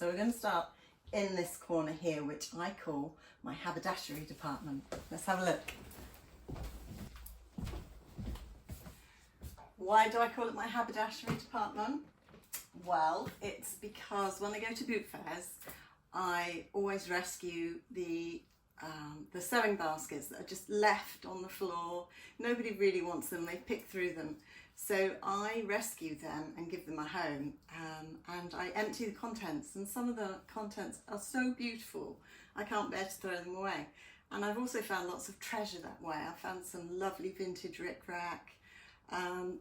So we're going to start in this corner here, which I call my haberdashery department. Let's have a look. Why do I call it my haberdashery department? Well, it's because when I go to boot fairs, I always rescue the sewing baskets that are just left on the floor. Nobody really wants them, they pick through them. So I rescue them and give them a home, and I empty the contents, and some of the contents are so beautiful I can't bear to throw them away. And I've also found lots of treasure that way. I found some lovely vintage rickrack,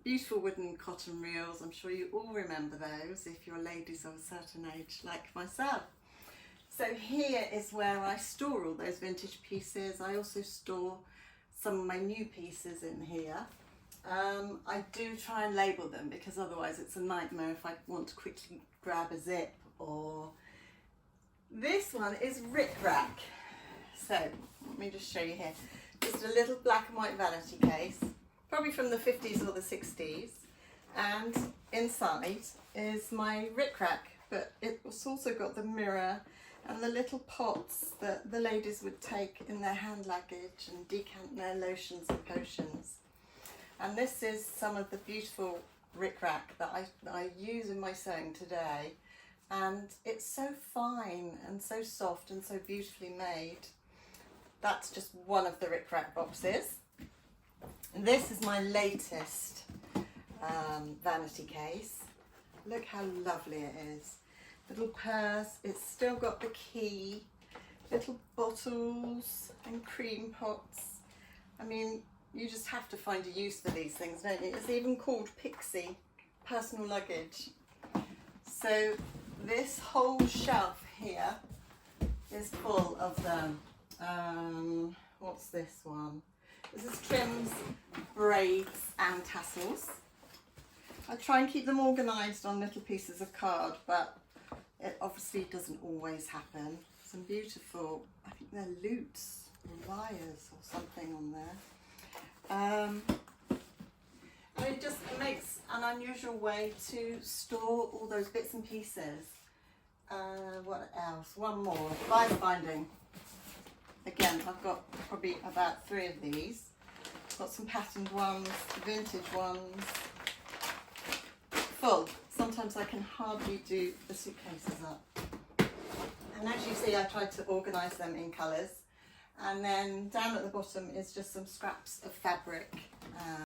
beautiful wooden cotton reels. I'm sure you all remember those if you're ladies of a certain age like myself. So here is where I store all those vintage pieces. I also store some of my new pieces in here. I do try and label them because otherwise it's a nightmare if I want to quickly grab a zip. Or this one is rickrack. So let me just show you here. Just a little black and white vanity case, probably from the 50s or the 60s, and inside is my rickrack, but it's also got the mirror and the little pots that the ladies would take in their hand luggage and decant their lotions and potions. And this is some of the beautiful rickrack that I use in my sewing today, and it's so fine and so soft and so beautifully made. That's just one of the rickrack boxes. And this is my latest vanity case. Look how lovely it is. Little purse, it's still got the key, little bottles and cream pots. I mean, you just have to find a use for these things, don't you? It's even called Pixie, personal luggage. So this whole shelf here is full of them. What's this one? This is trims, braids and tassels. I try and keep them organised on little pieces of card, but it obviously doesn't always happen. Some beautiful, I think they're lutes or lyres or something on there. And it just makes an unusual way to store all those bits and pieces. What else? One more, bias binding. Again, I've got probably about 3 of these. Got some patterned ones, vintage ones, full. Sometimes I can hardly do the suitcases up. And as you see, I tried to organise them in colours. And then down at the bottom is just some scraps of fabric.